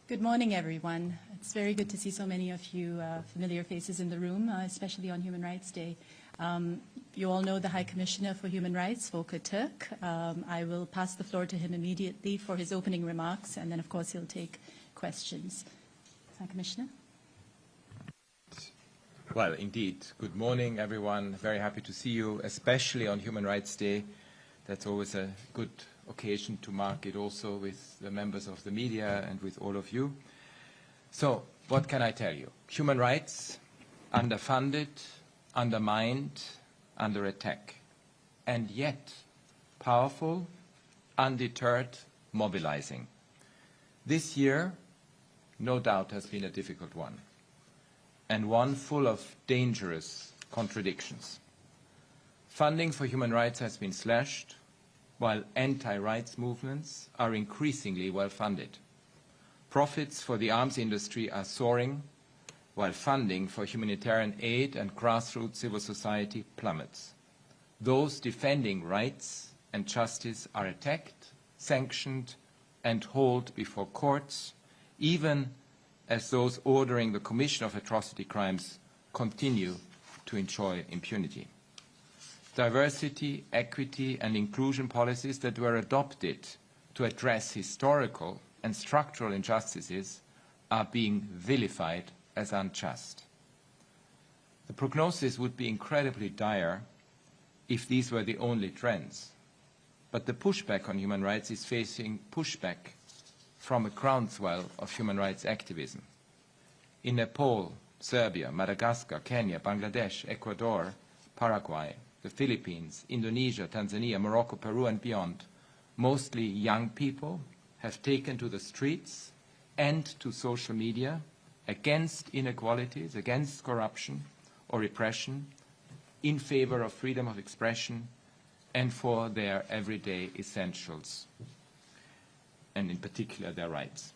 Good morning, everyone. It's very good to see so many of you familiar faces in the room, especially on Human Rights Day. You all know the High Commissioner for Human Rights, Volker Turk. I will pass the floor to him immediately for his opening remarks, and then, of course, he'll take questions. High Commissioner. Well, indeed. Good morning, everyone. Very happy to see you, especially on Human Rights Day. That's always a good occasion to mark it also with the members of the media and with all of you. So, what can I tell you? Human rights, underfunded, undermined, under attack. And yet, powerful, undeterred, mobilizing. This year, no doubt, has been a difficult one, and one full of dangerous contradictions. Funding for human rights has been slashed, while anti-rights movements are increasingly well-funded. Profits for the arms industry are soaring, while funding for humanitarian aid and grassroots civil society plummets. Those defending rights and justice are attacked, sanctioned, and hauled before courts, even as those ordering the commission of atrocity crimes continue to enjoy impunity. Diversity, equity, and inclusion policies that were adopted to address historical and structural injustices are being vilified as unjust. The prognosis would be incredibly dire if these were the only trends. But the pushback on human rights is facing pushback from a groundswell of human rights activism. In Nepal, Serbia, Madagascar, Kenya, Bangladesh, Ecuador, Paraguay, the Philippines, Indonesia, Tanzania, Morocco, Peru, and beyond, mostly young people have taken to the streets and to social media against inequalities, against corruption or repression, in favor of freedom of expression and for their everyday essentials, and in particular their rights.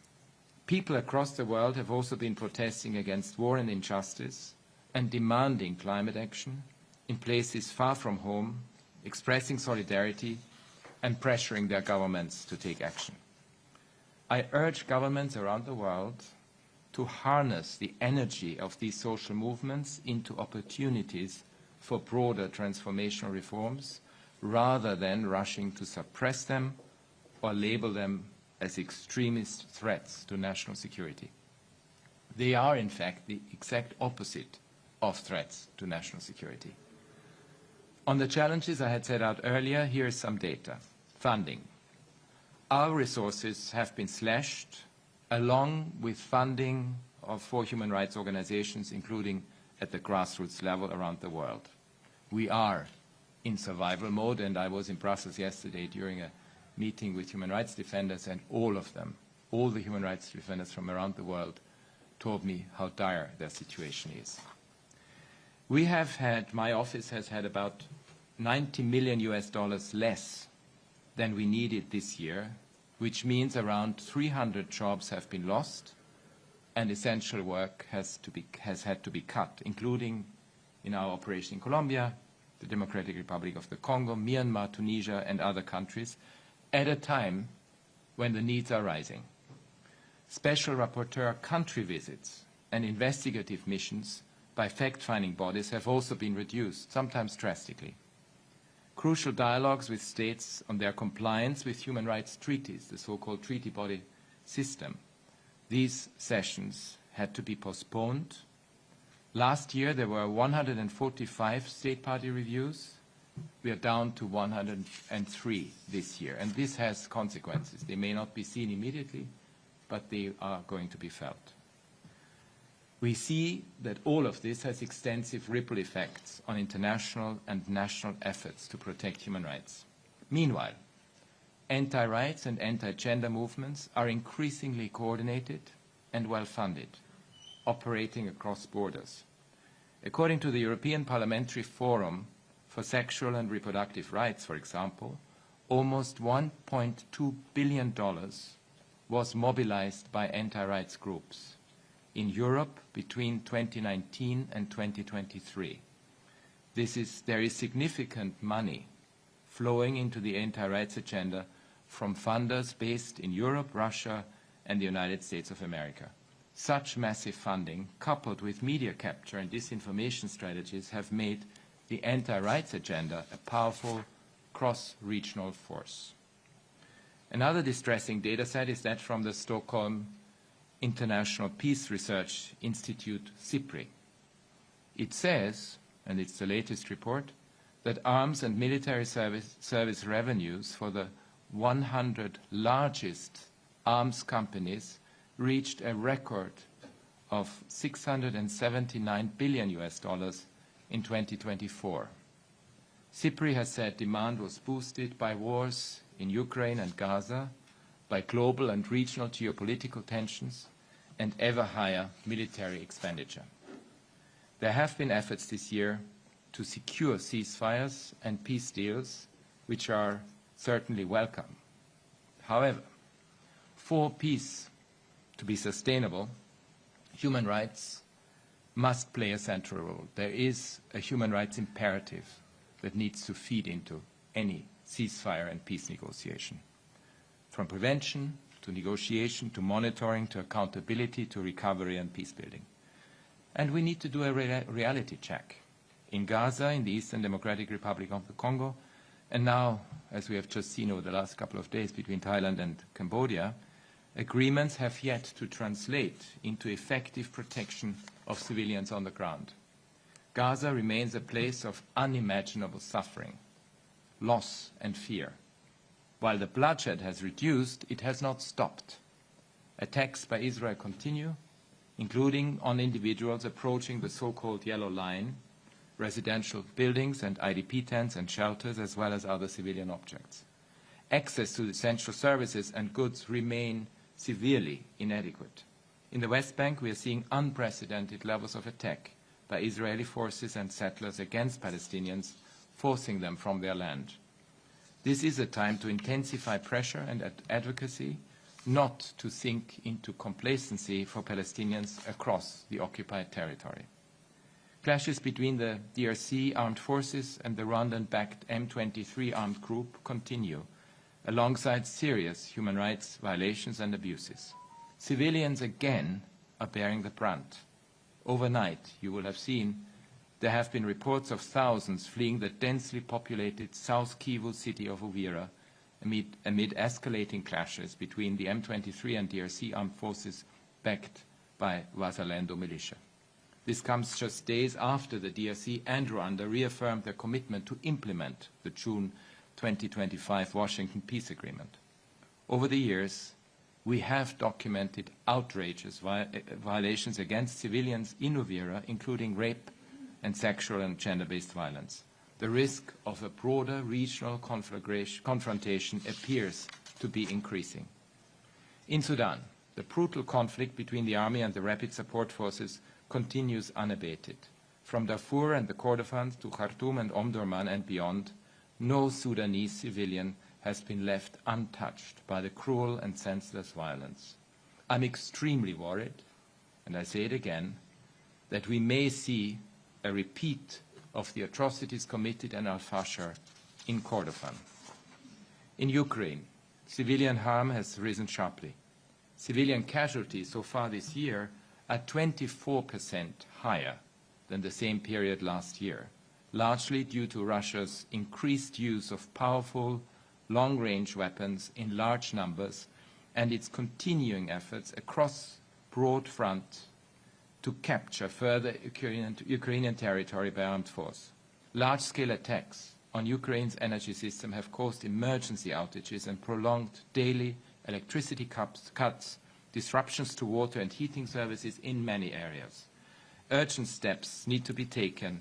People across the world have also been protesting against war and injustice and demanding climate action in places far from home, expressing solidarity and pressuring their governments to take action. I urge governments around the world to harness the energy of these social movements into opportunities for broader transformational reforms, rather than rushing to suppress them or label them as extremist threats to national security. They are, in fact, the exact opposite of threats to national security. On the challenges I had set out earlier, here is some data. Funding. Our resources have been slashed, along with funding for human rights organizations, including at the grassroots level around the world. We are in survival mode, and I was in Brussels yesterday during a meeting with human rights defenders, and all of them, all the human rights defenders from around the world, told me how dire their situation is. We have had, my office has had about $90 million less than we needed this year, which means around 300 jobs have been lost and essential work has had to be cut, including in our operation in Colombia, the Democratic Republic of the Congo, Myanmar, Tunisia, and other countries, at a time when the needs are rising. Special rapporteur country visits and investigative missions by fact-finding bodies have also been reduced, sometimes drastically. Crucial dialogues with states on their compliance with human rights treaties, the so-called treaty body system. These sessions had to be postponed. Last year there were 145 state party reviews. We are down to 103 this year, and this has consequences. They may not be seen immediately, but they are going to be felt. We see that all of this has extensive ripple effects on international and national efforts to protect human rights. Meanwhile, anti-rights and anti-gender movements are increasingly coordinated and well-funded, operating across borders. According to the European Parliamentary Forum for Sexual and Reproductive Rights, for example, almost $1.2 billion was mobilized by anti-rights groups in Europe between 2019 and 2023. There is significant money flowing into the anti-rights agenda from funders based in Europe, Russia, and the United States of America. Such massive funding, coupled with media capture and disinformation strategies, have made the anti-rights agenda a powerful cross-regional force. Another distressing data set is that from the Stockholm International Peace Research Institute, SIPRI. It says, and it's the latest report, that arms and military service revenues for the 100 largest arms companies reached a record of $679 billion in 2024. SIPRI has said demand was boosted by wars in Ukraine and Gaza, by global and regional geopolitical tensions, and ever higher military expenditure. There have been efforts this year to secure ceasefires and peace deals, which are certainly welcome. However, for peace to be sustainable, human rights must play a central role. There is a human rights imperative that needs to feed into any ceasefire and peace negotiation. From prevention to negotiation to monitoring to accountability to recovery and peace building. And we need to do a reality check. In Gaza, in the Eastern Democratic Republic of the Congo, and now, as we have just seen over the last couple of days between Thailand and Cambodia, agreements have yet to translate into effective protection of civilians on the ground. Gaza remains a place of unimaginable suffering, loss and fear. While the bloodshed has reduced, it has not stopped. Attacks by Israel continue, including on individuals approaching the so-called Yellow Line, residential buildings and IDP tents and shelters, as well as other civilian objects. Access to essential services and goods remain severely inadequate. In the West Bank, we are seeing unprecedented levels of attack by Israeli forces and settlers against Palestinians, forcing them from their land. This is a time to intensify pressure and advocacy, not to sink into complacency for Palestinians across the occupied territory. Clashes between the DRC armed forces and the Rwandan-backed M23 armed group continue, alongside serious human rights violations and abuses. Civilians again are bearing the brunt. Overnight, you will have seen, there have been reports of thousands fleeing the densely populated South Kivu city of Uvira amid escalating clashes between the M23 and DRC armed forces backed by Wazalendo militia. This comes just days after the DRC and Rwanda reaffirmed their commitment to implement the June 2025 Washington Peace Agreement. Over the years, we have documented outrageous violations against civilians in Uvira, including rape and sexual and gender-based violence. The risk of a broader regional confrontation appears to be increasing. In Sudan, the brutal conflict between the army and the rapid support forces continues unabated. From Darfur and the Kordofan to Khartoum and Omdurman and beyond, no Sudanese civilian has been left untouched by the cruel and senseless violence. I'm extremely worried, and I say it again, that we may see a repeat of the atrocities committed in Al-Fashar in Kordofan. In Ukraine, civilian harm has risen sharply. Civilian casualties so far this year are 24% higher than the same period last year, largely due to Russia's increased use of powerful, long-range weapons in large numbers and its continuing efforts across broad front to capture further Ukrainian territory by armed force. Large-scale attacks on Ukraine's energy system have caused emergency outages and prolonged daily electricity cuts, disruptions to water and heating services in many areas. Urgent steps need to be taken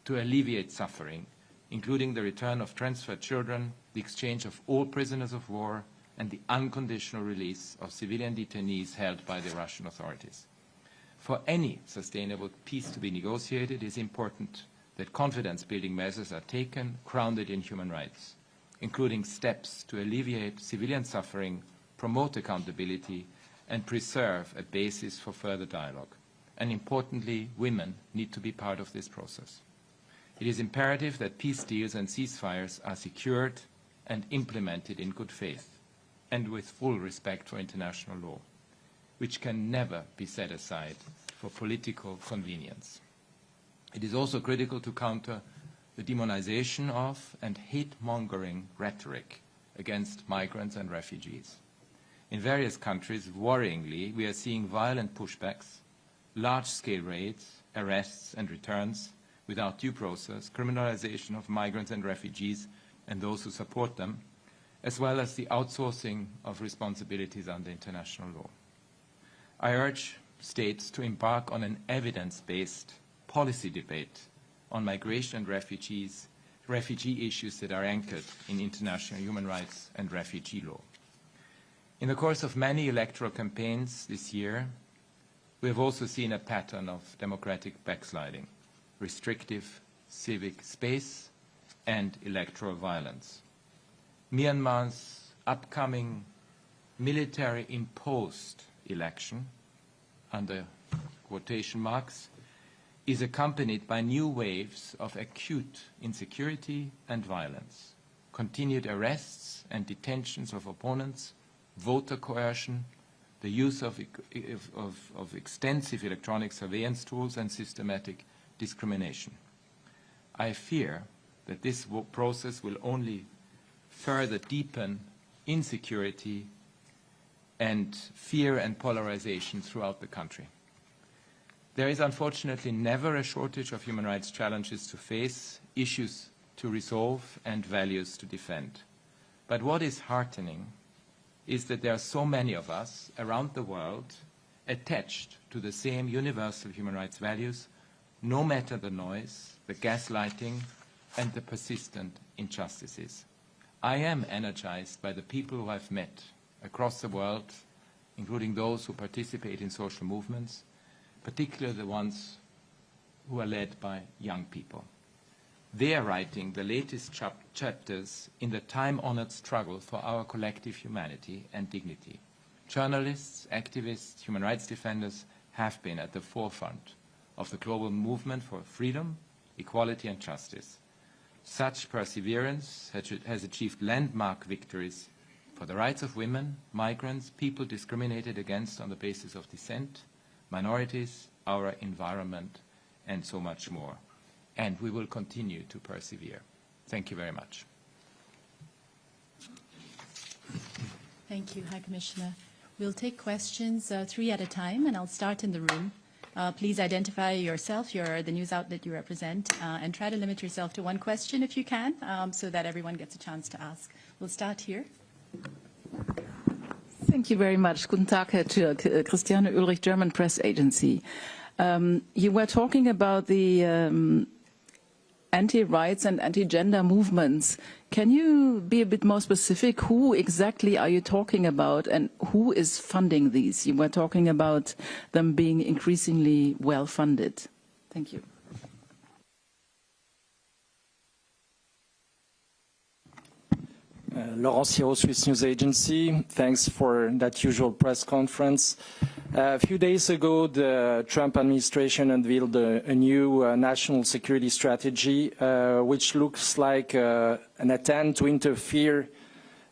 to alleviate suffering, including the return of transferred children, the exchange of all prisoners of war, and the unconditional release of civilian detainees held by the Russian authorities. For any sustainable peace to be negotiated, it is important that confidence-building measures are taken, grounded in human rights, including steps to alleviate civilian suffering, promote accountability, and preserve a basis for further dialogue. And importantly, women need to be part of this process. It is imperative that peace deals and ceasefires are secured and implemented in good faith and with full respect for international law. which can never be set aside for political convenience. It is also critical to counter the demonization of and hate-mongering rhetoric against migrants and refugees. In various countries, worryingly, we are seeing violent pushbacks, large-scale raids, arrests and returns without due process, criminalization of migrants and refugees and those who support them, as well as the outsourcing of responsibilities under international law. I urge states to embark on an evidence-based policy debate on migration and refugee issues that are anchored in international human rights and refugee law. In the course of many electoral campaigns this year, we have also seen a pattern of democratic backsliding, restrictive civic space, and electoral violence. Myanmar's upcoming military-imposed election, under quotation marks, is accompanied by new waves of acute insecurity and violence, continued arrests and detentions of opponents, voter coercion, the use of extensive electronic surveillance tools, and systematic discrimination. I fear that this process will only further deepen insecurity and fear and polarization throughout the country. There is unfortunately never a shortage of human rights challenges to face, issues to resolve, and values to defend. But what is heartening is that there are so many of us around the world attached to the same universal human rights values, no matter the noise, the gaslighting, and the persistent injustices. I am energized by the people who I've met across the world, including those who participate in social movements, particularly the ones who are led by young people. They are writing the latest chapters in the time-honored struggle for our collective humanity and dignity. Journalists, activists, human rights defenders have been at the forefront of the global movement for freedom, equality, and justice. Such perseverance has achieved landmark victories for the rights of women, migrants, people discriminated against on the basis of descent, minorities, our environment, and so much more. And we will continue to persevere. Thank you very much. Thank you, High Commissioner. We'll take questions 3 at a time, and I'll start in the room. Please identify yourself, the news outlet you represent, and try to limit yourself to 1 question if you can, so that everyone gets a chance to ask. We'll start here. Thank you very much. Guten Tag, Herr Turk. Christiane Ulrich, German Press Agency. You were talking about the anti-rights and anti-gender movements. Can you be a bit more specific? Who exactly are you talking about, and who is funding these? You were talking about them being increasingly well-funded. Thank you. Laurent Siro, Swiss News Agency. Thanks for that usual press conference. A few days ago, the Trump administration unveiled a new national security strategy, which looks like an attempt to interfere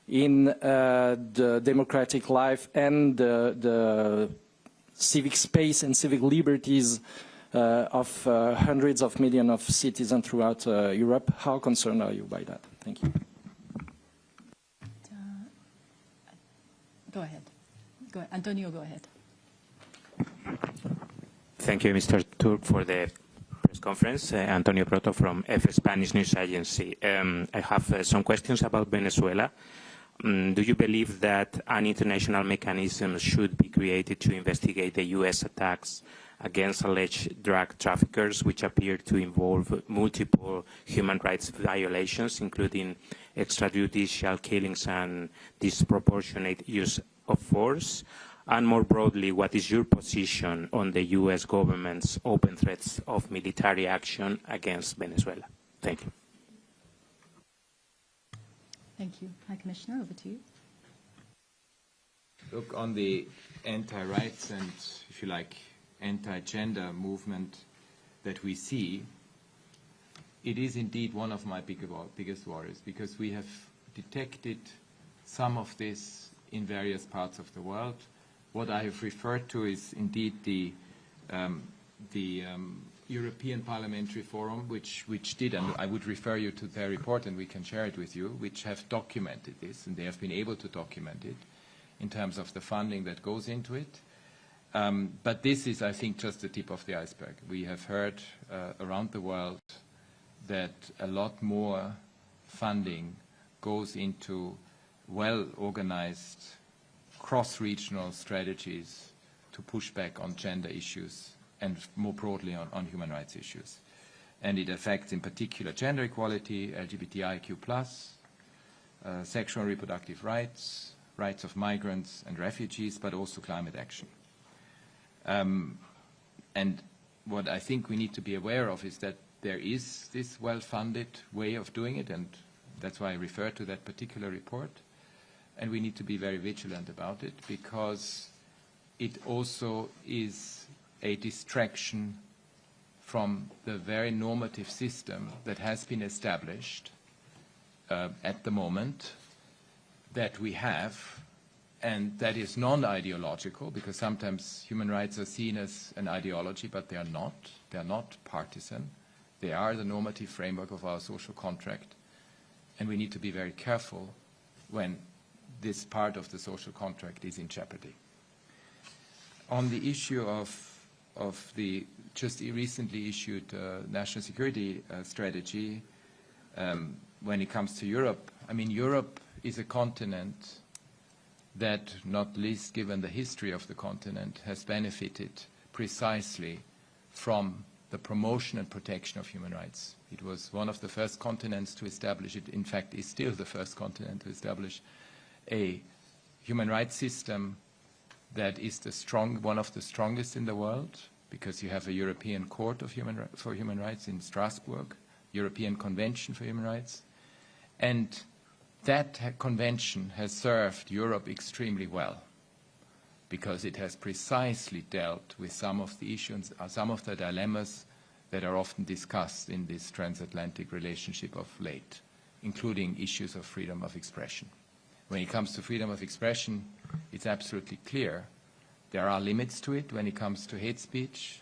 in the democratic life and the civic space and civic liberties of hundreds of millions of citizens throughout Europe. How concerned are you by that? Thank you. Go ahead. Antonio, go ahead. Thank you, Mr. Turk, for the press conference. Antonio Proto from F Spanish News Agency. I have some questions about Venezuela. Do you believe that an international mechanism should be created to investigate the U.S. attacks against alleged drug traffickers, which appear to involve multiple human rights violations, including extrajudicial killings and disproportionate use of force? And more broadly, what is your position on the U.S. government's open threats of military action against Venezuela? Thank you. Thank you. High Commissioner, over to you. Look, on the anti-rights and, if you like, anti-gender movement that we see, it is indeed one of my biggest worries, because we have detected some of this in various parts of the world. what I have referred to is indeed the European Parliamentary Forum, which did, and I would refer you to their report and we can share it with you, which have documented this, and they have been able to document it in terms of the funding that goes into it. But this is, I think, just the tip of the iceberg. We have heard around the world that a lot more funding goes into well-organized, cross-regional strategies to push back on gender issues and more broadly on human rights issues. And it affects in particular gender equality, LGBTIQ+, sexual and reproductive rights, rights of migrants and refugees, but also climate action. And what I think we need to be aware of is that there is this well-funded way of doing it, and that's why I refer to that particular report. And we need to be very vigilant about it, because it also is a distraction from the very normative system that has been established at the moment that we have, and that is non-ideological, because sometimes human rights are seen as an ideology, but they are not. They are not partisan. They are the normative framework of our social contract, and we need to be very careful when this part of the social contract is in jeopardy. On the issue of the just recently issued national security strategy, when it comes to Europe, I mean, Europe is a continent that, not least given the history of the continent, has benefited precisely from the promotion and protection of human rights. It was one of the first continents to establish it, in fact, is still the first continent to establish a human rights system that is one of the strongest in the world, because you have a European Court of for Human Rights in Strasbourg, European Convention for Human Rights, and that convention has served Europe extremely well, because it has precisely dealt with some of the issues, some of the dilemmas that are often discussed in this transatlantic relationship of late, including issues of freedom of expression. When it comes to freedom of expression, it's absolutely clear there are limits to it when it comes to hate speech,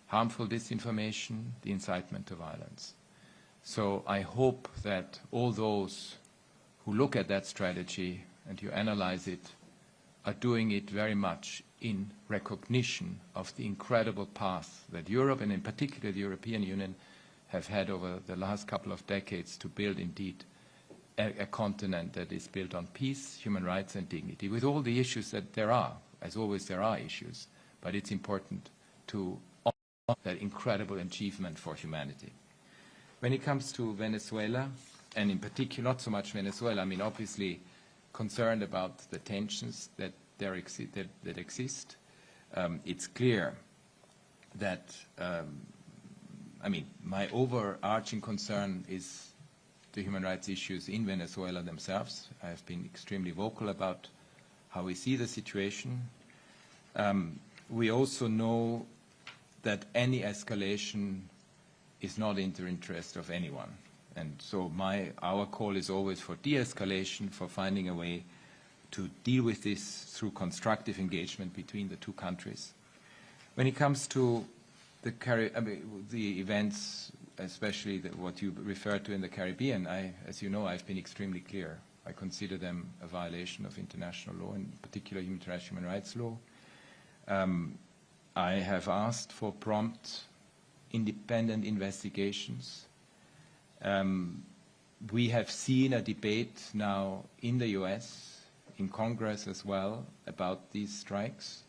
harmful disinformation, the incitement to violence. So I hope that all those who look at that strategy and you analyze it are doing it very much in recognition of the incredible path that Europe, and in particular the European Union, have had over the last couple of decades to build indeed a continent that is built on peace, human rights and dignity, with all the issues that there are. As always, there are issues, but it's important to honor that incredible achievement for humanity. When it comes to Venezuela, and in particular, not so much Venezuela, I mean, obviously concerned about the tensions that exist. It's clear that, I mean, my overarching concern is the human rights issues in Venezuela themselves. I have been extremely vocal about how we see the situation. We also know that any escalation is not in the interest of anyone. And so our call is always for de-escalation, for finding a way to deal with this through constructive engagement between the two countries. When it comes to the events, especially what you referred to in the Caribbean, as you know, I've been extremely clear. I consider them a violation of international law, in particular international human rights law. I have asked for prompt, independent investigations. We have seen a debate now in the US, in Congress as well, about these strikes,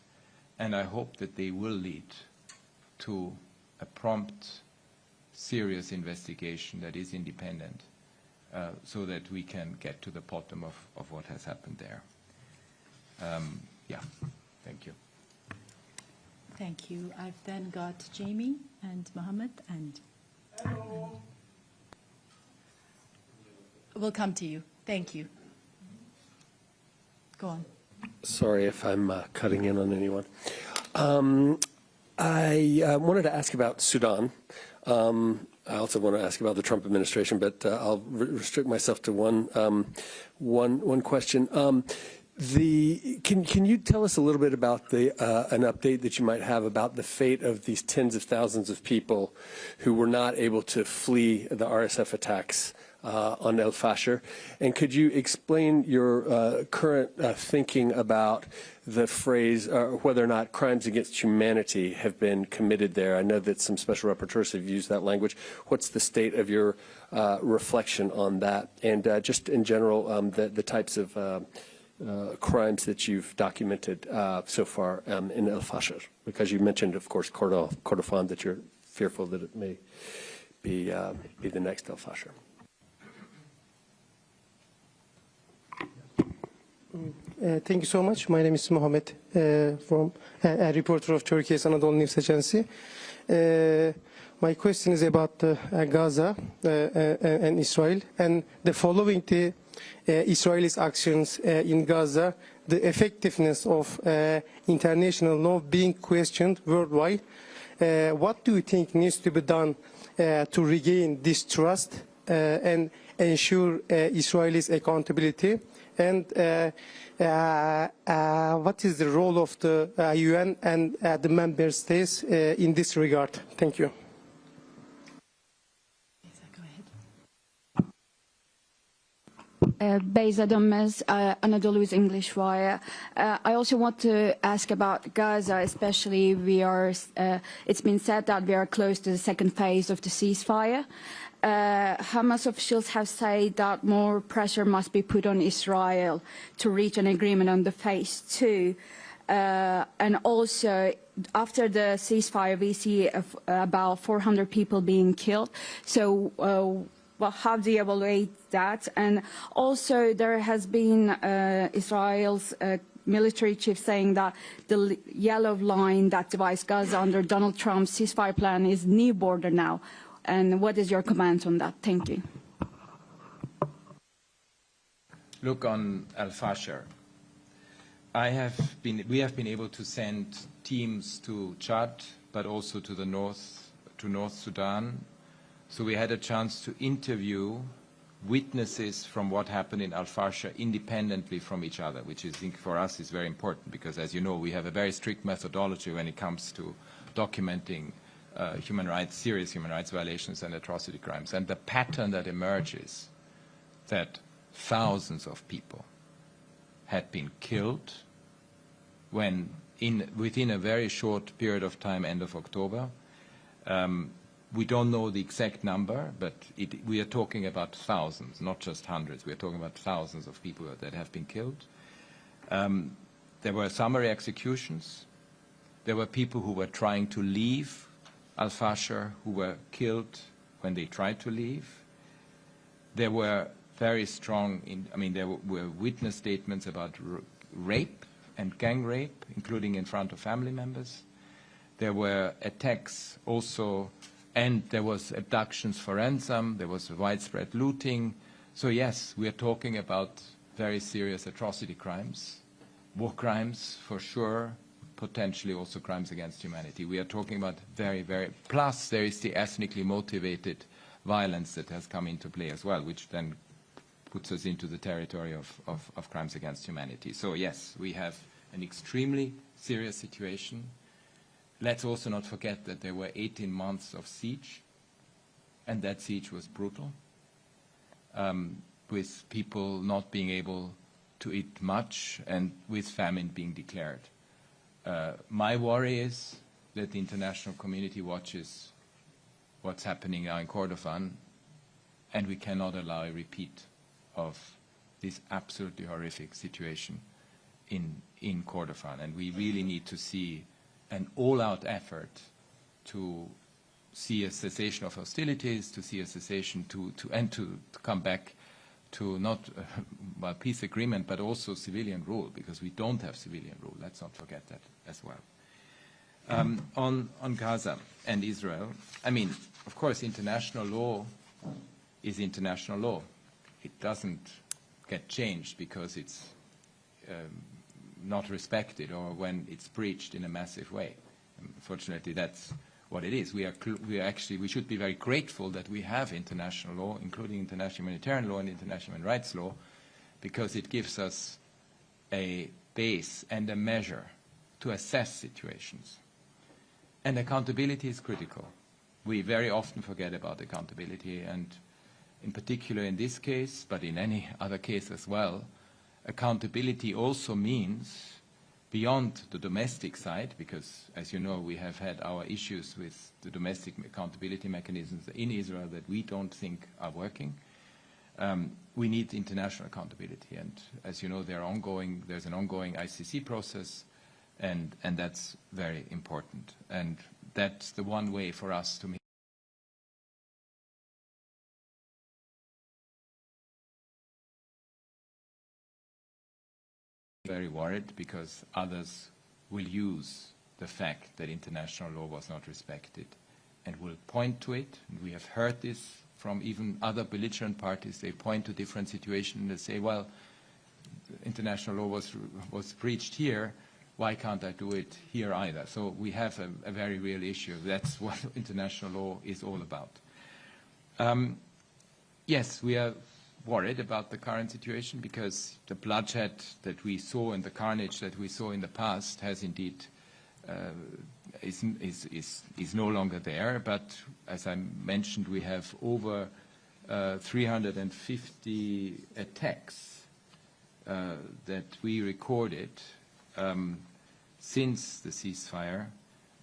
and I hope that they will lead to a prompt, serious investigation that is independent, so that we can get to the bottom of what has happened there. Yeah, thank you. Thank you. I've then got Jamie and Mohammed, and we'll come to you. Thank you. Go on. Sorry if I'm cutting in on anyone. I wanted to ask about Sudan. I also want to ask about the Trump administration, but I'll restrict myself to one question. Can you tell us a little bit about an update that you might have about the fate of these tens of thousands of people who were not able to flee the RSF attacks on El Fasher? And could you explain your current thinking about the phrase, whether or not crimes against humanity have been committed there? I know that some special rapporteurs have used that language. What's the state of your reflection on that? And just in general, the types of crimes that you've documented so far in El Fasher? Because you mentioned, of course, Kordofan, that you're fearful that it may be the next El Fasher. Thank you so much. My name is Mohammed, from a reporter of Turkey's Anadolu News Agency. My question is about Gaza and Israel, and the following the Israel's actions in Gaza, the effectiveness of international law being questioned worldwide. What do you think needs to be done to regain this trust and ensure Israel's accountability? And what is the role of the UN and the member states in this regard? Thank you. Beyza Dönmez, Anadolu's English Wire. I also want to ask about Gaza, especially it's been said that we are close to the second phase of the ceasefire. Hamas officials have said that more pressure must be put on Israel to reach an agreement on the phase 2. And also, after the ceasefire, we see about 400 people being killed. So, well, how do you evaluate that? And also, there has been Israel's military chief saying that the yellow line that divides Gaza under Donald Trump's ceasefire plan is new border now. And what is your comment on that? Thank you. Look, on Al Fasher, we have been able to send teams to Chad, but also to the North Sudan. So we had a chance to interview witnesses from what happened in Al Fasher independently from each other, which I think for us is very important because, as you know, we have a very strict methodology when it comes to documenting serious human rights violations and atrocity crimes. And the pattern that emerges that thousands of people had been killed within a very short period of time, end of October. We don't know the exact number, but we are talking about thousands, not just hundreds. We are talking about thousands of people that have been killed. There were summary executions. There were people who were trying to leave Al Fasher who were killed when they tried to leave. There were very strong, there were witness statements about rape and gang rape, including in front of family members. There were attacks also, and there was abductions for ransom. There was widespread looting. So yes, we are talking about very serious atrocity crimes, war crimes for sure, potentially also crimes against humanity. We are talking about plus there is the ethnically motivated violence that has come into play as well, which then puts us into the territory of crimes against humanity. So yes, we have an extremely serious situation. Let's also not forget that there were 18 months of siege, and that siege was brutal, with people not being able to eat much and with famine being declared. My worry is that the international community watches what's happening now in Kordofan, and we cannot allow a repeat of this absolutely horrific situation in Kordofan. And we really need to see an all-out effort to see a cessation of hostilities, to see a cessation to come back to not peace agreement, but also civilian rule, because we don't have civilian rule. Let's not forget that as well. On Gaza and Israel, of course, international law is international law. It doesn't get changed because it's not respected or when it's breached in a massive way. Unfortunately, that's what it is. We should be very grateful that we have international law, including international humanitarian law and international human rights law, because it gives us a base and a measure to assess situations. And accountability is critical. We very often forget about accountability, and in particular in this case, but in any other case as well, accountability also means beyond the domestic side, because as you know, we have had our issues with the domestic accountability mechanisms in Israel that we don't think are working. We need international accountability, and as you know, there's an ongoing ICC process, and that's very important. And that's the one way for us to make very worried, because others will use the fact that international law was not respected and will point to it. And we have heard this from even other belligerent parties. They point to different situations and they say, well, international law was breached here, why can't I do it here either? So we have a very real issue. That's what international law is all about. Yes, we are worried about the current situation, because the bloodshed that we saw and the carnage that we saw in the past has indeed is no longer there. But as I mentioned, we have over 350 attacks that we recorded since the ceasefire,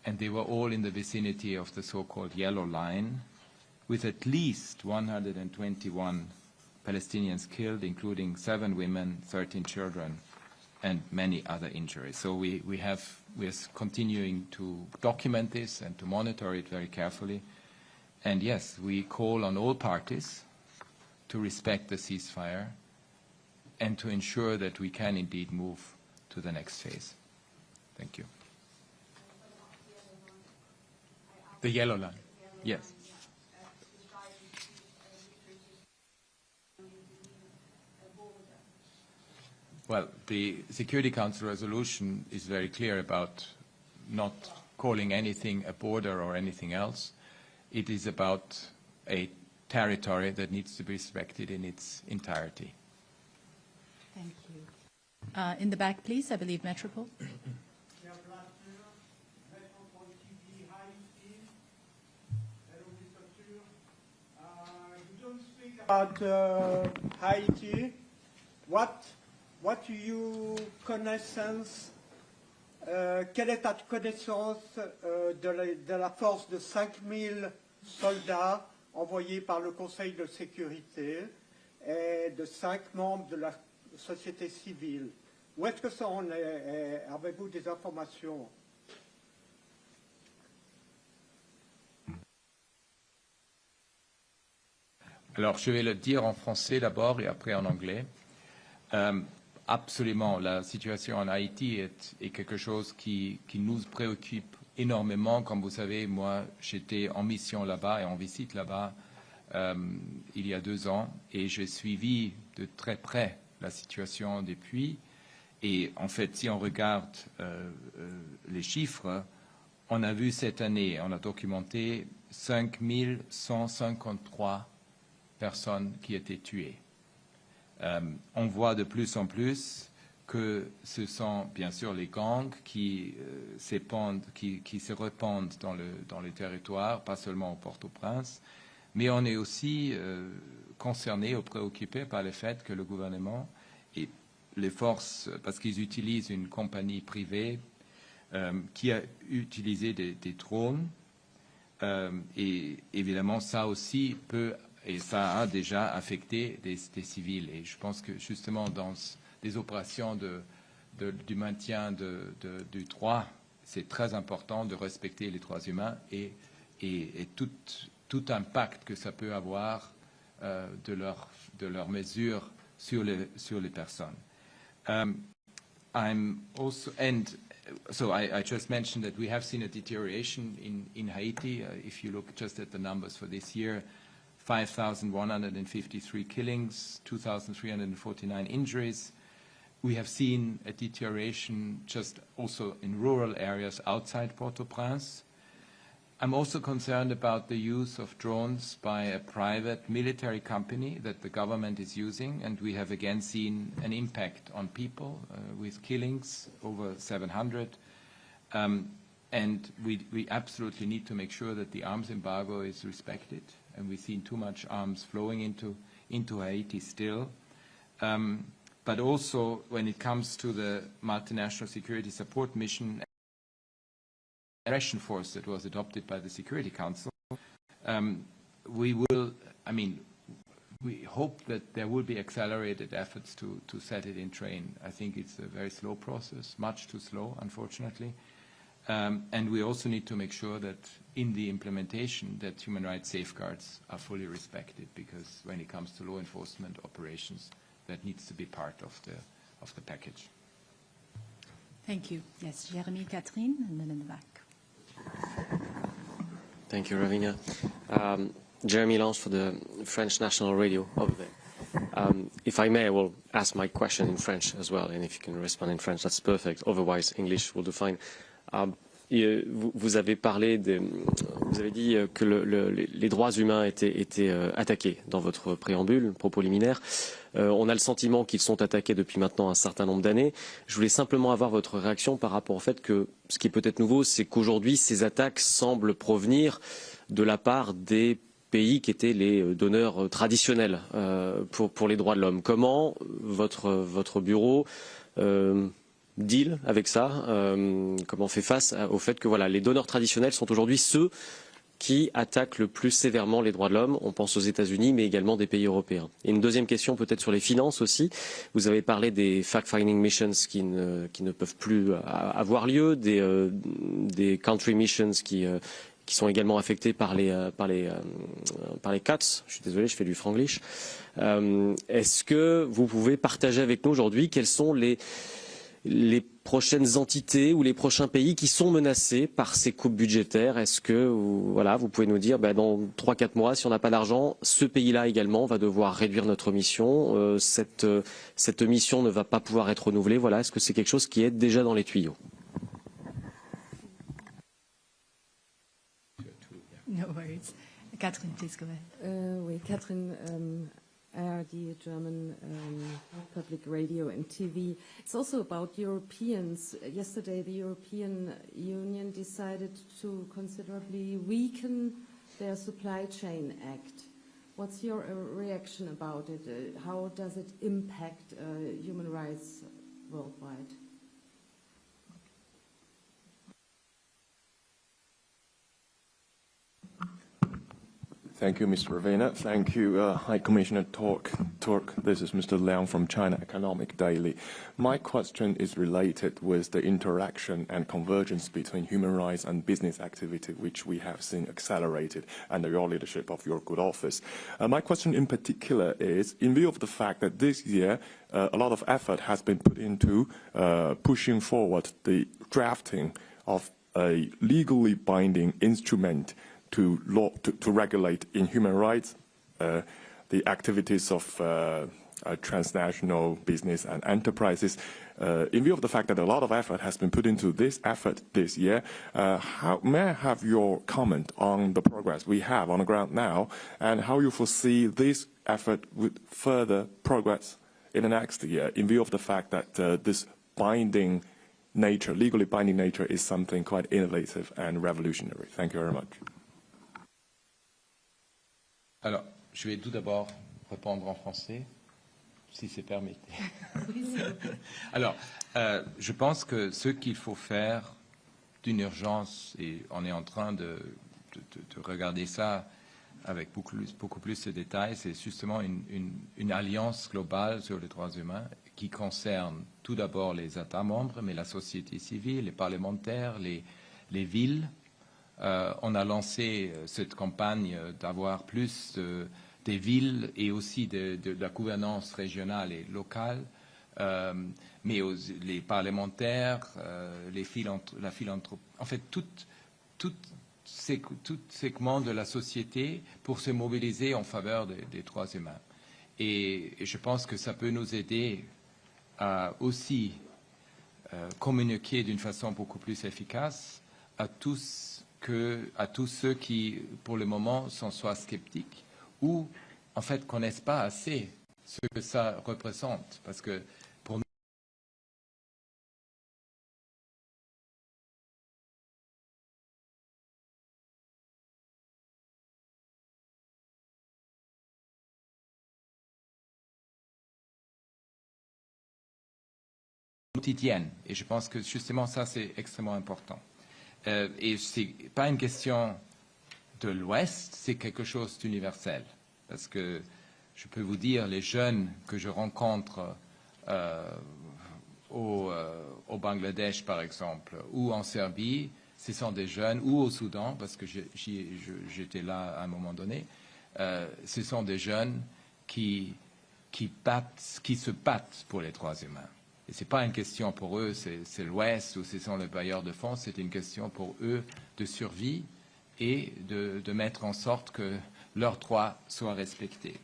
and they were all in the vicinity of the so-called yellow line, with at least 121 Palestinians killed, including 7 women, 13 children, and many other injuries. So we're continuing to document this and to monitor it very carefully. And yes, we call on all parties to respect the ceasefire and to ensure that we can indeed move to the next phase. Thank you. The yellow line. Yes. Well, the Security Council resolution is very clear about not calling anything a border or anything else. It is about a territory that needs to be respected in its entirety. Thank you. In the back, please. I believe Metropole. About Haiti, what you connaissance, quelle est ta connaissance de la force de 5000 soldats envoyés par le Conseil de sécurité et de 5 membres de la société civile? Où est-ce que ça en est? Avez-vous des informations? Alors, je vais le dire en français d'abord et après en anglais. Absolument, la situation en Haïti est quelque chose qui nous préoccupe énormément. Comme vous savez, moi, j'étais en mission là-bas et en visite là-bas il y a 2 ans, et j'ai suivi de très près la situation depuis. Et en fait, si on regarde les chiffres, on a vu cette année, on a documenté 5153 personnes qui étaient tuées. On voit de plus en plus que ce sont bien sûr les gangs qui se répandent dans le territoire, pas seulement au Port-au-Prince, mais on est aussi concerné ou préoccupé par le fait que le gouvernement et les forces, parce qu'ils utilisent une compagnie privée qui a utilisé des drones, et évidemment ça aussi peut, et ça a déjà affecté des civils. Et je pense que justement dans des opérations du maintien du droit, c'est très important de respecter les droits humains et tout impact que ça peut avoir de leurs mesures sur les personnes. I'm also, and so I just mentioned that we have seen a deterioration in Haiti. If you look just at the numbers for this year, 5,153 killings, 2,349 injuries. We have seen a deterioration just also in rural areas outside Port-au-Prince. I'm also concerned about the use of drones by a private military company that the government is using, and we have again seen an impact on people with killings, over 700. And we absolutely need to make sure that the arms embargo is respected, and we've seen too much arms flowing into Haiti still. But also when it comes to the multinational security support mission, aggression force that was adopted by the Security Council, we hope that there will be accelerated efforts to set it in train. I think it's a very slow process, much too slow, unfortunately. And we also need to make sure that in the implementation that human rights safeguards are fully respected, because when it comes to law enforcement operations, that needs to be part of the package. Thank you. Yes, Jeremy, Catherine, and then in the back. Thank you, Ravinia. Jeremy Lange for the French National Radio over there. If I may, I will ask my question in French as well, and if you can respond in French, that's perfect. Otherwise, English will do fine. Vous avez parlé, vous avez dit que les droits humains étaient attaqués dans votre préambule, propos liminaire. On a le sentiment qu'ils sont attaqués depuis maintenant un certain nombre d'années. Je voulais simplement avoir votre réaction par rapport au fait que ce qui est peut-être nouveau, c'est qu'aujourd'hui, ces attaques semblent provenir de la part des pays qui étaient les donneurs traditionnels pour les droits de l'homme. Comment votre bureau deal avec ça, comment fait face au fait que voilà, les donneurs traditionnels sont aujourd'hui ceux qui attaquent le plus sévèrement les droits de l'homme. On pense aux États-Unis, mais également des pays européens. Et une deuxième question peut-être sur les finances aussi. Vous avez parlé des fact-finding missions qui ne peuvent plus avoir lieu, des country missions qui sont également affectés par les cuts. Je suis désolé, je fais du franglish. Est-ce que vous pouvez partager avec nous aujourd'hui quels sont les prochaines entités ou les prochains pays qui sont menacés par ces coupes budgétaires? Est-ce que vous pouvez nous dire dans 3-4 mois, si on n'a pas d'argent, ce pays-là également va devoir réduire notre mission, cette mission ne va pas pouvoir être renouvelée. Voilà, est-ce que c'est quelque chose qui est déjà dans les tuyaux? No worries. Catherine, please go ahead. Oui, Catherine, ARD, German public radio and TV. It's also about Europeans. Yesterday, the European Union decided to considerably weaken their Supply Chain Act. What's your reaction about it? How does it impact human rights worldwide? Thank you, Mr. Ravenna. Thank you, High Commissioner Turk. This is Mr. Liang from China Economic Daily. My question is related with the interaction and convergence between human rights and business activity, which we have seen accelerated under your leadership of your good office. My question in particular is, in view of the fact that this year a lot of effort has been put into pushing forward the drafting of a legally binding instrument to regulate in human rights the activities of transnational business and enterprises. In view of the fact that a lot of effort has been put into this effort this year, may I have your comment on the progress we have on the ground now, and how you foresee this effort with further progress in the next year, in view of the fact that this binding nature, legally binding nature, is something quite innovative and revolutionary. Thank you very much. Alors, je vais tout d'abord répondre en français, si c'est permis. Alors, je pense que ce qu'il faut faire d'une urgence, et on est en train de regarder ça avec beaucoup plus de détails, c'est justement une alliance globale sur les droits humains qui concerne tout d'abord les États membres, mais la société civile, les parlementaires, les villes. On a lancé cette campagne d'avoir plus des villes et aussi de la gouvernance régionale et locale, mais les parlementaires, la philanthropie, en fait, tout segment de la société pour se mobiliser en faveur des droits humains. Et je pense que ça peut nous aider à aussi communiquer d'une façon beaucoup plus efficace à tous à tous ceux qui, pour le moment, sont soit sceptiques ou, en fait, connaissent pas assez ce que ça représente. Parce que pour nous, quotidienne. Et je pense que justement ça, c'est extrêmement important. Et ce n'est pas une question de l'Ouest, c'est quelque chose d'universel. Parce que je peux vous dire, les jeunes que je rencontre au Bangladesh, par exemple, ou en Serbie, ce sont des jeunes, ou au Soudan, parce que j'étais là à un moment donné, ce sont des jeunes qui se battent pour les droits humains. Et ce n'est pas une question pour eux, c'est l'Ouest ou ce sont les bailleurs de fonds, c'est une question pour eux de survie et de mettre en sorte que leurs droits soient respectés.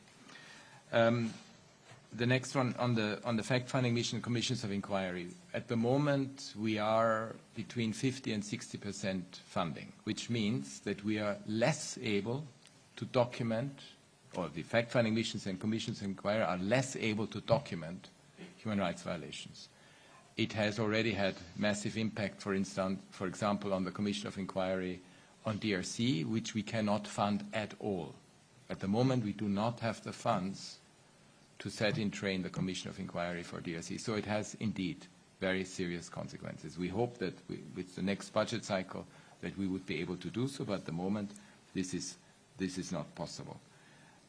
The next one on the fact-finding mission commissions of inquiry. At the moment, we are between 50 and 60% funding, which means that we are less able to document, or the fact-finding missions and commissions of inquiry are less able to document human rights violations. It has already had massive impact, for example, on the Commission of Inquiry on DRC, which we cannot fund at all. At the moment, we do not have the funds to set in train the Commission of Inquiry for DRC. So it has indeed very serious consequences. We hope that with the next budget cycle that we would be able to do so, but at the moment this is not possible.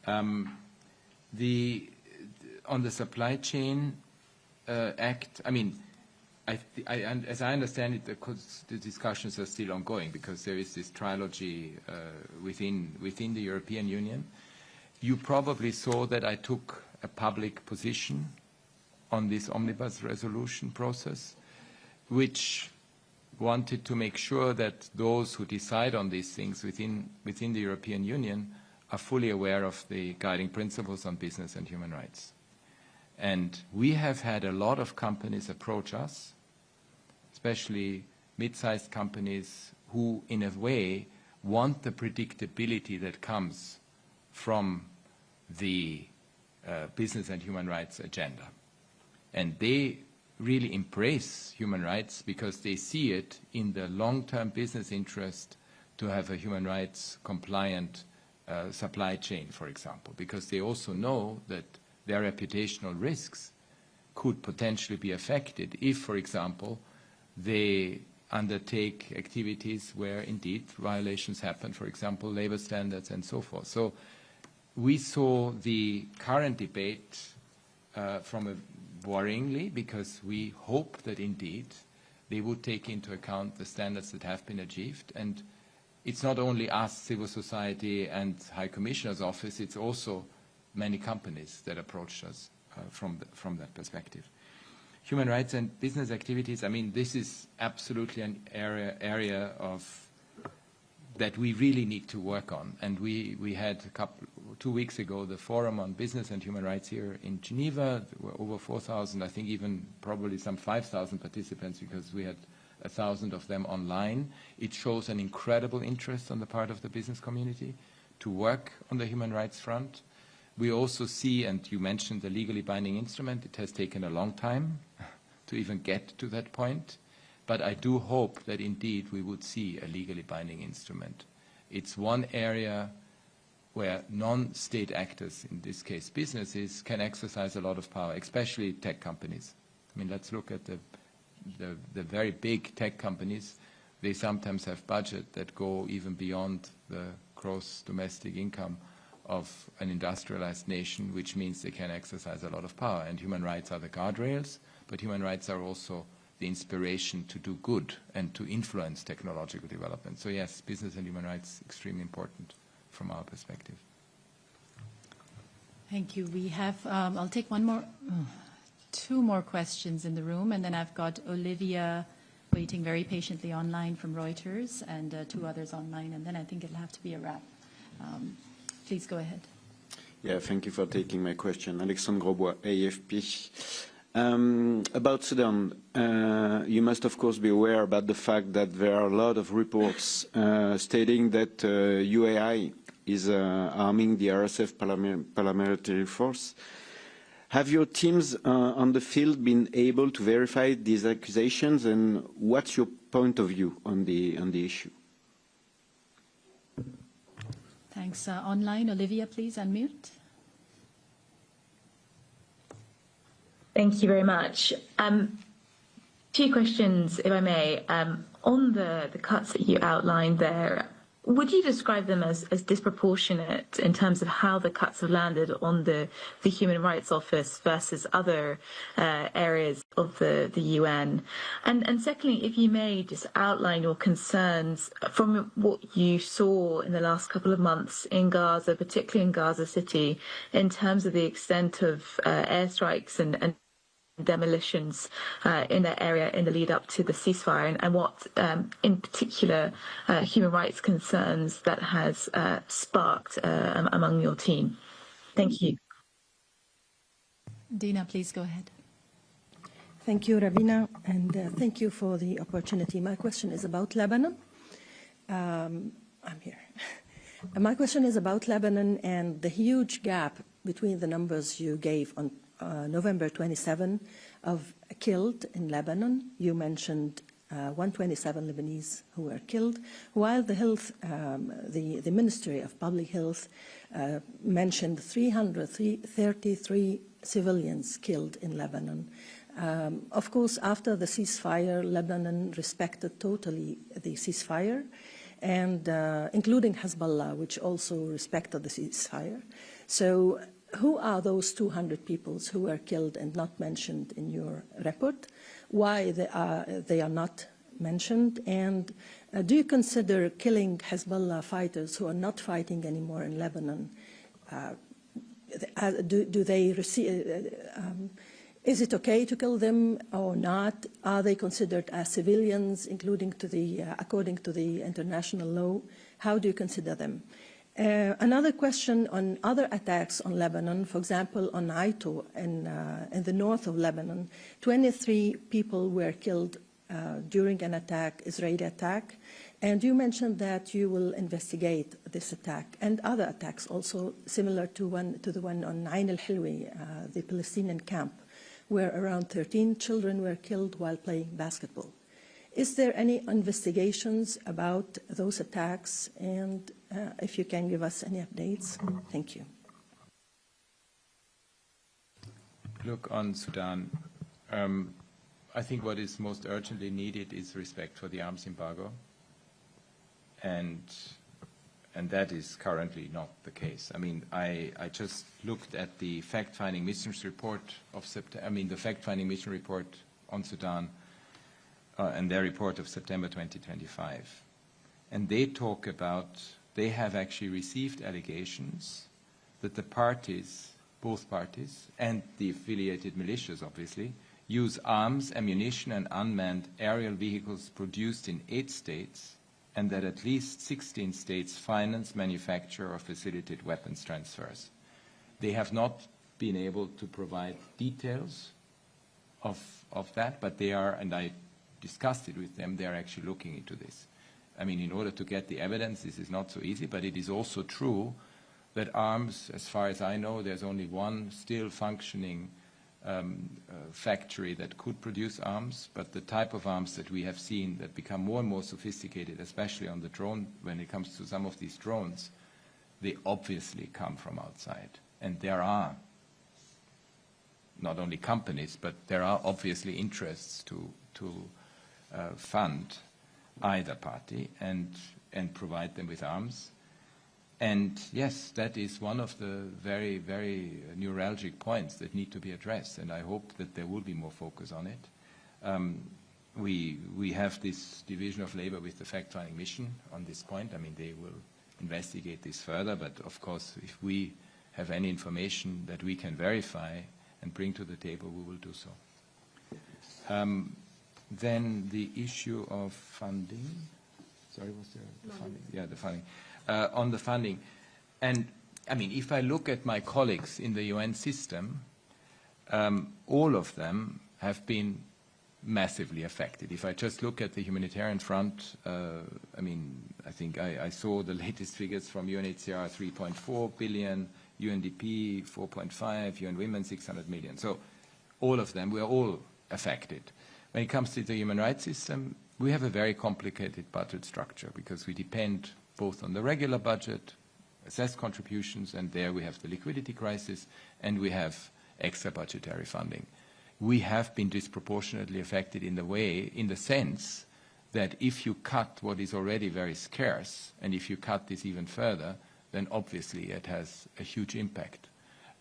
On the supply chain act, I mean, as I understand it, the discussions are still ongoing because there is this trilogy within the European Union. You probably saw that I took a public position on this omnibus resolution process, which wanted to make sure that those who decide on these things within the European Union are fully aware of the guiding principles on business and human rights. And we have had a lot of companies approach us, especially mid-sized companies who, in a way, want the predictability that comes from the business and human rights agenda. And they really embrace human rights because they see it in the long-term business interest to have a human rights compliant supply chain, for example, because they also know that their reputational risks could potentially be affected if, for example, they undertake activities where indeed violations happen, for example, labor standards and so forth. So we saw the current debate from a worryingly because we hope that indeed they would take into account the standards that have been achieved. And it's not only us, civil society and High Commissioner's Office, it's also many companies that approached us from that perspective. Human rights and business activities, I mean, this is absolutely an area of that we really need to work on. And we had 2 weeks ago the Forum on Business and Human Rights here in Geneva. There were over 4,000, I think even probably some 5,000 participants because we had 1,000 of them online. It shows an incredible interest on the part of the business community to work on the human rights front. We also see, and you mentioned the legally binding instrument, it has taken a long time to even get to that point. But I do hope that indeed we would see a legally binding instrument. It's one area where non-state actors, in this case businesses, can exercise a lot of power, especially tech companies. I mean, let's look at the very big tech companies. They sometimes have budget that go even beyond the gross domestic income of an industrialized nation, which means they can exercise a lot of power. And human rights are the guardrails, but human rights are also the inspiration to do good and to influence technological development. So yes, business and human rights extremely important from our perspective. Thank you. We have, I'll take two more questions in the room, and then I've got Olivia waiting very patiently online from Reuters and 2 others online, and then I think it'll have to be a wrap. Please go ahead. Yeah, thank you for taking my question. Alexandre Grosbois, AFP. About Sudan, you must of course be aware about the fact that there are a lot of reports stating that UAI is arming the RSF paramilitary force. Have your teams on the field been able to verify these accusations, and what's your point of view on the issue? Thanks. Online, Olivia, please unmute. Thank you very much. Two questions, if I may. On the cuts that you outlined there, would you describe them as disproportionate in terms of how the cuts have landed on the Human Rights Office versus other areas of the UN? And secondly, if you may just outline your concerns from what you saw in the last couple of months in Gaza, particularly in Gaza City, in terms of the extent of airstrikes and demolitions in that area in the lead up to the ceasefire, and what in particular human rights concerns that has sparked among your team. Thank you. Dina, please go ahead. Thank you, Ravina, and thank you for the opportunity. My question is about Lebanon. I'm here. My question is about Lebanon and the huge gap between the numbers you gave on November 27 of killed in Lebanon. You mentioned 127 Lebanese who were killed, while the health, the Ministry of Public Health mentioned 333 civilians killed in Lebanon. Of course, after the ceasefire, Lebanon respected totally the ceasefire, and including Hezbollah, which also respected the ceasefire. So who are those 200 people who were killed and not mentioned in your report? Why they are not mentioned? And do you consider killing Hezbollah fighters who are not fighting anymore in Lebanon? Do they receive? Is it okay to kill them or not? Are they considered as civilians, according to the international law? How do you consider them? Another question on other attacks on Lebanon, for example, on Aito in the north of Lebanon, 23 people were killed during an attack, Israeli attack, and you mentioned that you will investigate this attack and other attacks also similar to the one on Ain al-Hilwi, the Palestinian camp, where around 13 children were killed while playing basketball. Is there any investigations about those attacks, and if you can give us any updates? Thank you. Look, on Sudan, I think what is most urgently needed is respect for the arms embargo, and that is currently not the case. I mean, I just looked at the fact-finding missions report of September. I mean, the fact-finding mission report on Sudan. And their report of September 2025. And they talk about, they have actually received allegations that the parties, both parties, and the affiliated militias, obviously, use arms, ammunition, and unmanned aerial vehicles produced in 8 states, and that at least 16 states finance, manufacture, or facilitate weapons transfers. They have not been able to provide details of that, but they are, and I discussed it with them, they are actually looking into this. I mean, in order to get the evidence, this is not so easy, but it is also true that arms, as far as I know, there's only one still functioning factory that could produce arms, but the type of arms that we have seen that become more and more sophisticated, especially on the drone, when it comes to some of these drones, they obviously come from outside. And there are not only companies, but there are obviously interests to fund either party and provide them with arms. And yes, that is one of the very, very neuralgic points that need to be addressed, and I hope that there will be more focus on it. We have this division of labor with the fact-finding mission on this point. I mean, they will investigate this further, but of course, if we have any information that we can verify and bring to the table, we will do so. Then the issue of funding. Sorry, was there the funding? Yeah, the funding. On the funding. And, I mean, if I look at my colleagues in the UN system, all of them have been massively affected. If I just look at the humanitarian front, I mean, I think I saw the latest figures from UNHCR, 3.4 billion, UNDP 4.5, UN Women 600 million. So all of them, we are all affected. When it comes to the human rights system, we have a very complicated budget structure because we depend both on the regular budget, assessed contributions, and there we have the liquidity crisis, and we have extra budgetary funding. We have been disproportionately affected in the sense that if you cut what is already very scarce, and if you cut this even further, then obviously it has a huge impact.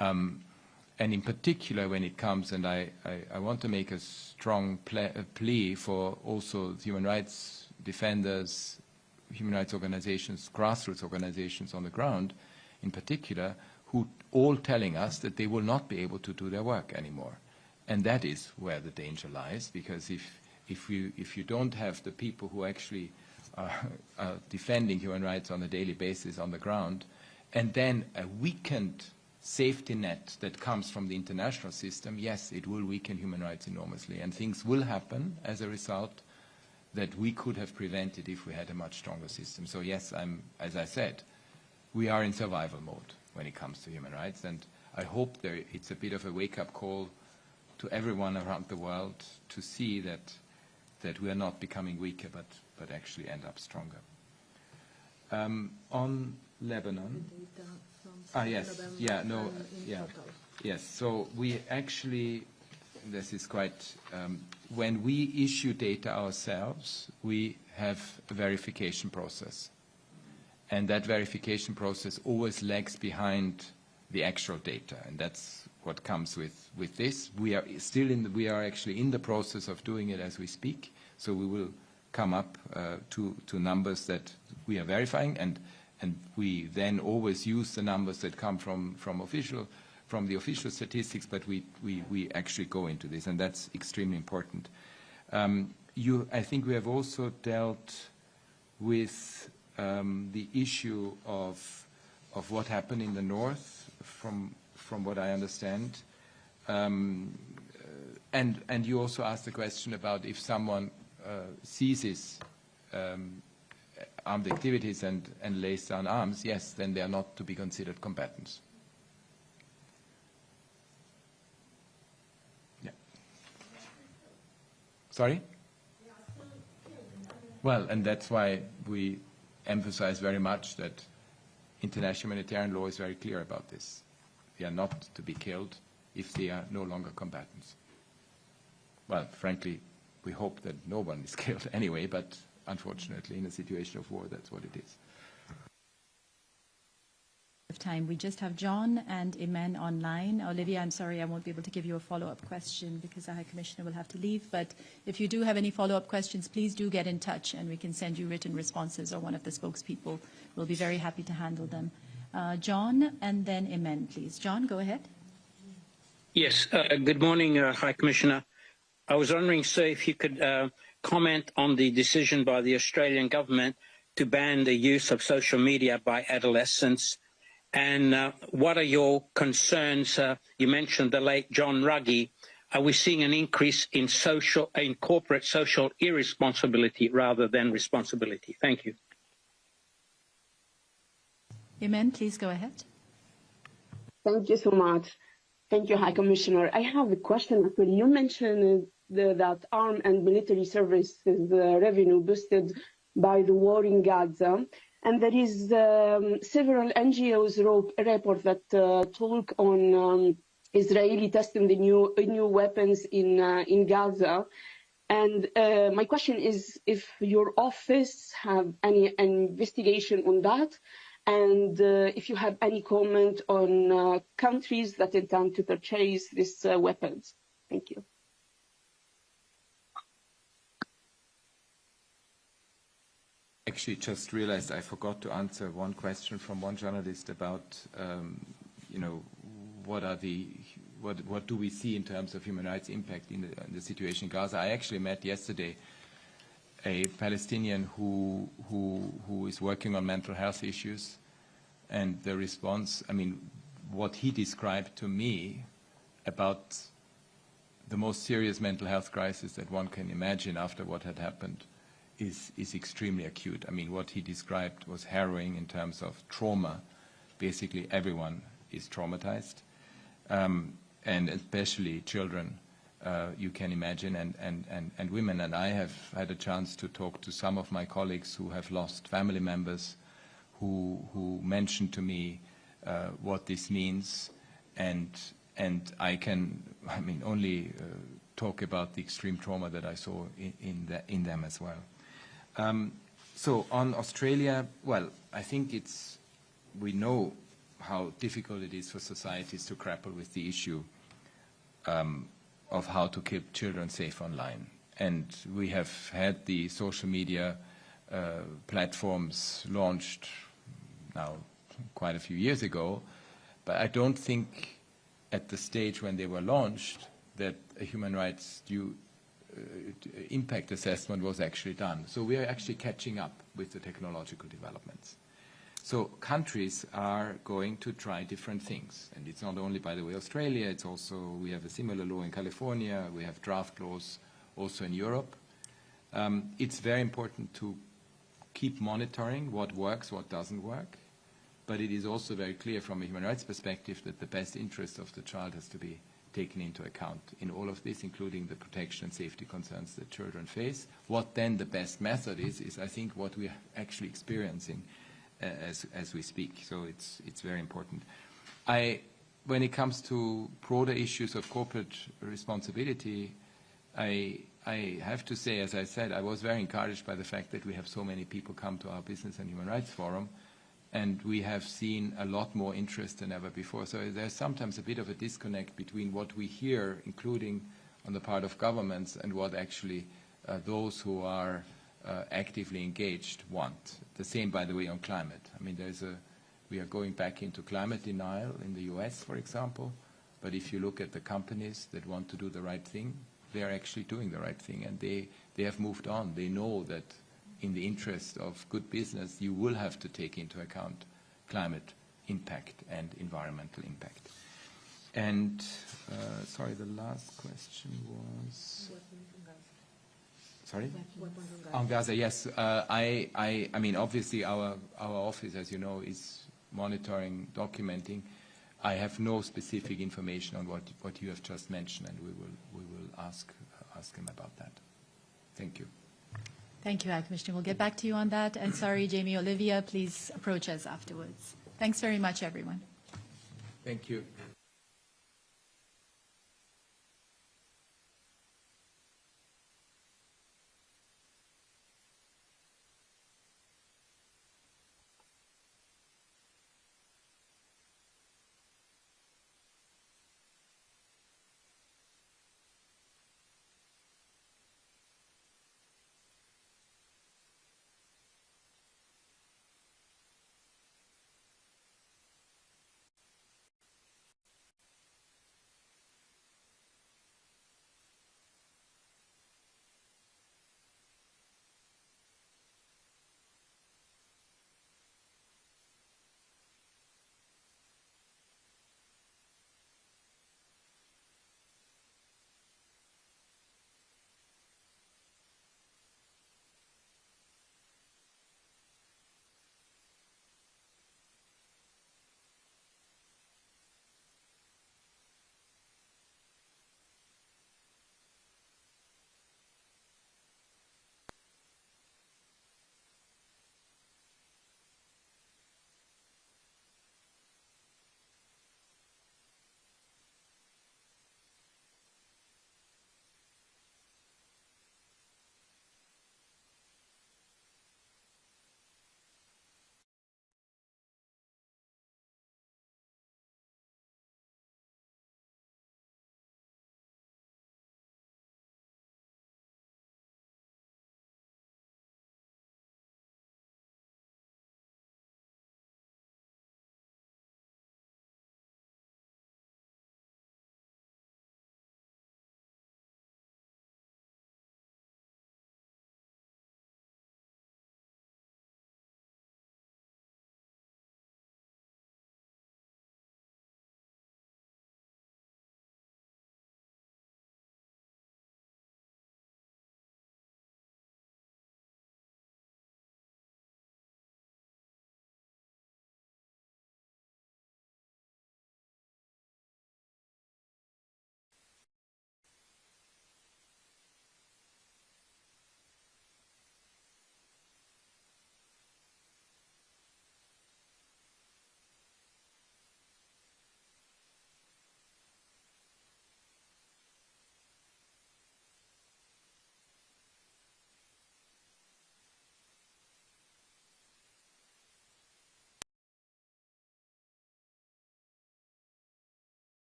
And in particular when it comes, and I want to make a strong plea for also human rights defenders, human rights organizations, grassroots organizations on the ground in particular, who all telling us that they will not be able to do their work anymore. And that is where the danger lies, because if you don't have the people who actually are defending human rights on a daily basis on the ground, and then a weakened safety net that comes from the international system, yes, it will weaken human rights enormously. And things will happen as a result that we could have prevented if we had a much stronger system. So yes, as I said, we are in survival mode when it comes to human rights, and I hope it's a bit of a wake-up call to everyone around the world to see that we are not becoming weaker, but actually end up stronger. On Lebanon. Yes. Yeah, no, yeah. Yes, so we actually, this is quite, when we issue data ourselves, we have a verification process. And that verification process always lags behind the actual data, and that's what comes with this. We are actually in the process of doing it as we speak, so we will come up to numbers that we are verifying, and we then always use the numbers that come from the official statistics, but we actually go into this, and that's extremely important. I think we have also dealt with the issue of what happened in the north, from what I understand, and you also asked the question about if someone seizes armed activities and lays down arms, yes, then they are not to be considered combatants. Yeah. Sorry? Well, and that's why we emphasize very much that international humanitarian law is very clear about this. They are not to be killed if they are no longer combatants. Well, frankly, we hope that no one is killed anyway, but unfortunately, in a situation of war, that's what it is. Time. We just have John and Imen online. Olivia, I'm sorry, I won't be able to give you a follow-up question because the High Commissioner will have to leave. But if you do have any follow-up questions, please do get in touch and we can send you written responses, or one of the spokespeople will be very happy to handle them. John and then Imen, please. John, go ahead. Yes, good morning, High Commissioner. I was wondering, sir, if you could comment on the decision by the Australian government to ban the use of social media by adolescents. And what are your concerns? You mentioned the late John Ruggie. Are we seeing an increase in corporate social irresponsibility rather than responsibility? Thank you. Imen, please go ahead. Thank you so much. Thank you, High Commissioner. I have a question. Actually, you mentioned that armed and military services revenue boosted by the war in Gaza. And there is several NGOs report that talk on Israeli testing the new weapons in Gaza. And my question is if your office have any investigation on that, and if you have any comment on countries that intend to purchase these weapons. Thank you. Actually, just realized I forgot to answer one question from one journalist about, what do we see in terms of human rights impact in the situation in Gaza. I actually met yesterday a Palestinian who is working on mental health issues, and the response, I mean, what he described to me about the most serious mental health crisis that one can imagine after what had happened is extremely acute. I mean, what he described was harrowing in terms of trauma. Basically, everyone is traumatized, and especially children, you can imagine, and women. And I have had a chance to talk to some of my colleagues who have lost family members who mentioned to me what this means, and I can, I mean, only talk about the extreme trauma that I saw in them as well. So on Australia, well, I think we know how difficult it is for societies to grapple with the issue of how to keep children safe online. And we have had the social media platforms launched now quite a few years ago, but I don't think at the stage when they were launched that a human rights impact assessment was actually done. So we are actually catching up with the technological developments. So countries are going to try different things. And it's not only, by the way, Australia, it's also, we have a similar law in California, we have draft laws also in Europe. It's very important to keep monitoring what works, what doesn't work. But it is also very clear from a human rights perspective that the best interest of the child has to be taken into account in all of this, including the protection and safety concerns that children face. What then the best method is I think what we are actually experiencing as we speak. So it's very important. When it comes to broader issues of corporate responsibility, I have to say, as I said, I was very encouraged by the fact that we have so many people come to our Business and Human Rights Forum, and we have seen a lot more interest than ever before. So there's sometimes a bit of a disconnect between what we hear, including on the part of governments, and what actually those who are actively engaged want. The same, by the way, on climate. I mean, we are going back into climate denial in the US, for example, but if you look at the companies that want to do the right thing, they are actually doing the right thing, and they have moved on. They know that in the interest of good business, you will have to take into account climate impact and environmental impact. And, sorry, the last question was... Sorry? On Gaza, yes. I mean, obviously, our office, as you know, is monitoring, documenting. I have no specific information on what you have just mentioned, and we will ask him about that. Thank you. Thank you, High Commissioner. We'll get back to you on that. And sorry, Jamie Olivia, please approach us afterwards. Thanks very much, everyone. Thank you.